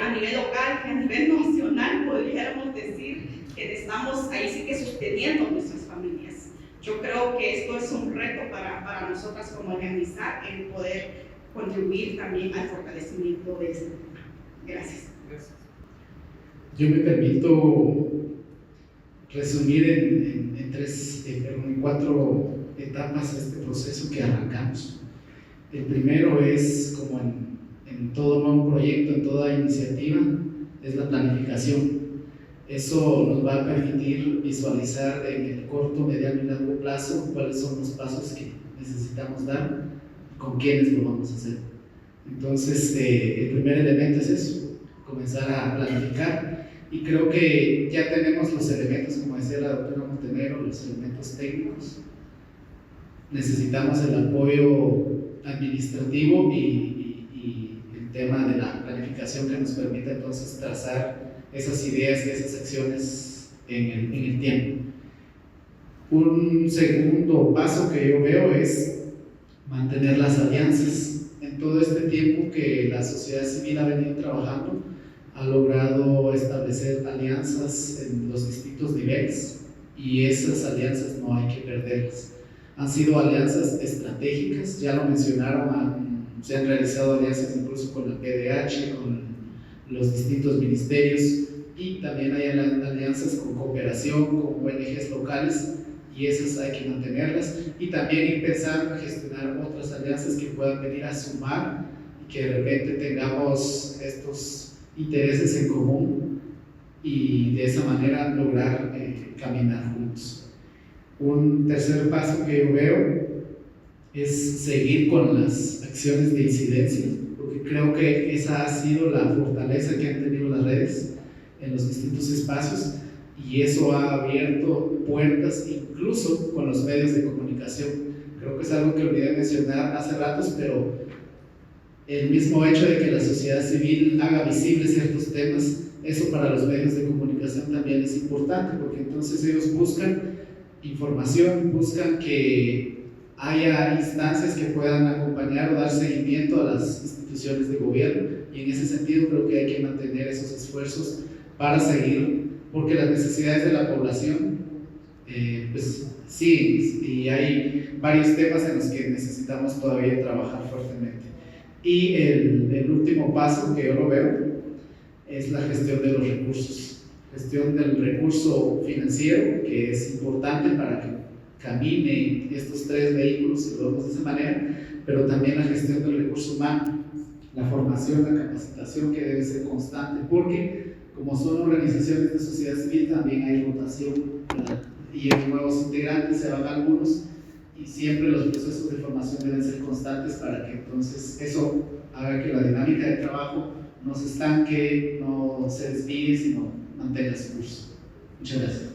a nivel local y a nivel nacional, podríamos decir que estamos ahí sí que sosteniendo nuestras familias. Yo creo que esto es un reto para nosotras como organizar, el poder contribuir también al fortalecimiento de este tema. Gracias. Yo me permito resumir en 4 etapas este proceso que arrancamos. El primero es, como en todo nuevo proyecto, en toda iniciativa, es la planificación. Eso nos va a permitir visualizar en el corto, mediano y largo plazo cuáles son los pasos que necesitamos dar y con quiénes lo vamos a hacer. Entonces, el primer elemento es eso, comenzar a planificar, y creo que ya tenemos los elementos, como decía la doctora Montenegro, los elementos técnicos. Necesitamos el apoyo administrativo y el tema de la planificación que nos permita entonces trazar esas ideas y esas acciones en el tiempo. Un segundo paso que yo veo es mantener las alianzas. En todo este tiempo que la sociedad civil ha venido trabajando, ha logrado establecer alianzas en los distintos niveles, y esas alianzas no hay que perderlas. Han sido alianzas estratégicas, ya lo mencionaron, se han realizado alianzas incluso con la PDH, con los distintos ministerios, y también hay alianzas con cooperación, con ONGs locales, y esas hay que mantenerlas, y también ir pensando en gestionar otras alianzas que puedan venir a sumar y que de repente tengamos estos intereses en común y de esa manera lograr caminar juntos. Un tercer paso que yo veo es seguir con las acciones de incidencia, porque creo que esa ha sido la fortaleza que han tenido las redes en los distintos espacios, y eso ha abierto puertas incluso con los medios de comunicación. Creo que es algo que olvidé mencionar hace ratos, pero el mismo hecho de que la sociedad civil haga visibles ciertos temas, eso para los medios de comunicación también es importante, porque entonces ellos buscan información, buscan que haya instancias que puedan acompañar o dar seguimiento a las instituciones de gobierno, y en ese sentido creo que hay que mantener esos esfuerzos para seguir, porque las necesidades de la población, pues sí, y hay varios temas en los que necesitamos todavía trabajar fuertemente. Y el último paso que yo lo veo es la gestión de los recursos, gestión del recurso financiero, que es importante para que camine estos tres vehículos, si lo vemos de esa manera, pero también la gestión del recurso humano, la formación, la capacitación, que debe ser constante, porque como son organizaciones de sociedad civil también hay rotación, ¿verdad? Y en nuevos integrantes se van algunos, y siempre los procesos de formación deben ser constantes para que entonces eso haga que la dinámica de trabajo no se estanque, no se desvíe, sino mantenga su curso. Muchas gracias.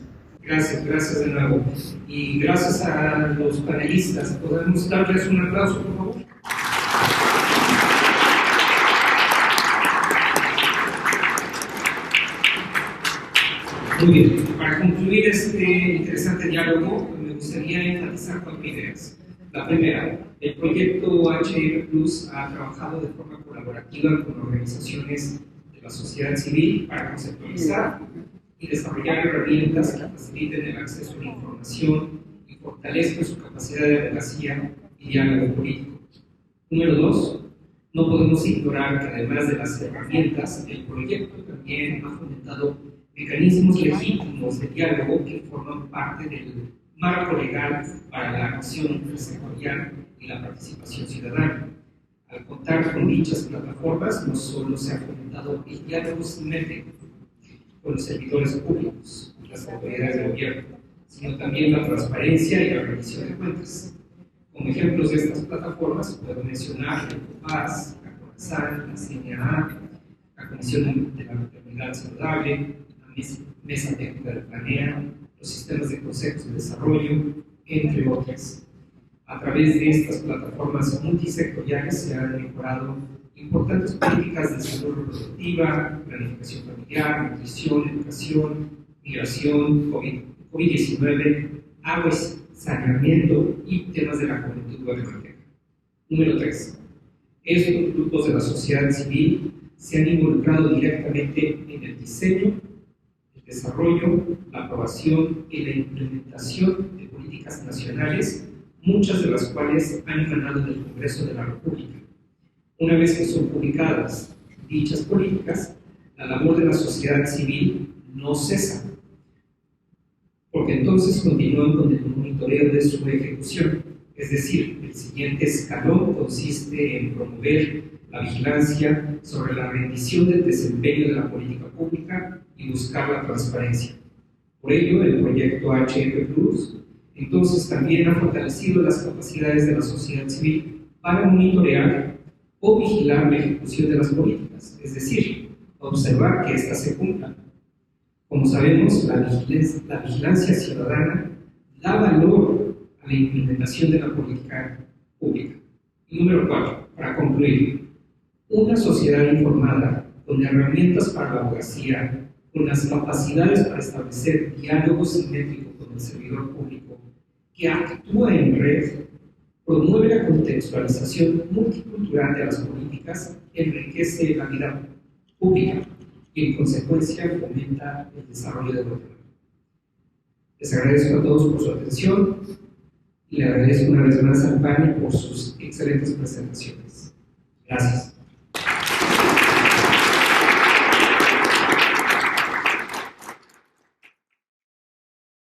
Gracias de nuevo. Y gracias a los panelistas. ¿Podemos darles un aplauso, por favor? Muy bien. Para concluir este interesante diálogo, me gustaría enfatizar 4 ideas. La primera, el proyecto HF Plus ha trabajado de forma colaborativa con organizaciones de la sociedad civil para conceptualizar y desarrollar herramientas que faciliten el acceso a la información y fortalezcan su capacidad de advocacia y diálogo político. Número 2, no podemos ignorar que además de las herramientas, el proyecto también ha fomentado mecanismos legítimos de diálogo que forman parte del marco legal para la acción intersectorial y la participación ciudadana. Al contar con dichas plataformas, no solo se ha fomentado el diálogo simétrico con los servidores públicos y las autoridades de gobierno, sino también la transparencia y la rendición de cuentas. Como ejemplos de estas plataformas puedo mencionar el COPAS, la CONASAL, la CNA, la Comisión de la Maternidad Saludable, la Mesa Técnica de Planea, los sistemas de consejos de desarrollo, entre otras. A través de estas plataformas multisectoriales se han mejorado importantes políticas de salud reproductiva, planificación familiar, nutrición, educación, migración, COVID-19, agua y saneamiento y temas de la juventud guatemalteca. Número 3. Estos grupos de la sociedad civil se han involucrado directamente en el diseño, el desarrollo, la aprobación y la implementación de políticas nacionales, muchas de las cuales han emanado del Congreso de la República. Una vez que son publicadas dichas políticas, la labor de la sociedad civil no cesa, porque entonces continúan con el monitoreo de su ejecución. Es decir, el siguiente escalón consiste en promover la vigilancia sobre la rendición del desempeño de la política pública y buscar la transparencia. Por ello, el proyecto HF Plus entonces también ha fortalecido las capacidades de la sociedad civil para monitorear o vigilar la ejecución de las políticas, es decir, observar que éstas se cumplan. Como sabemos, la vigilancia ciudadana da valor a la implementación de la política pública. Y número 4, para concluir, una sociedad informada, con herramientas para la abogacía, con las capacidades para establecer diálogo simétrico con el servidor público, que actúa en red, promueve la contextualización multicultural de las políticas, enriquece la vida pública y en consecuencia fomenta el desarrollo de Guatemala. Les agradezco a todos por su atención y le agradezco una vez más al panel por sus excelentes presentaciones. Gracias.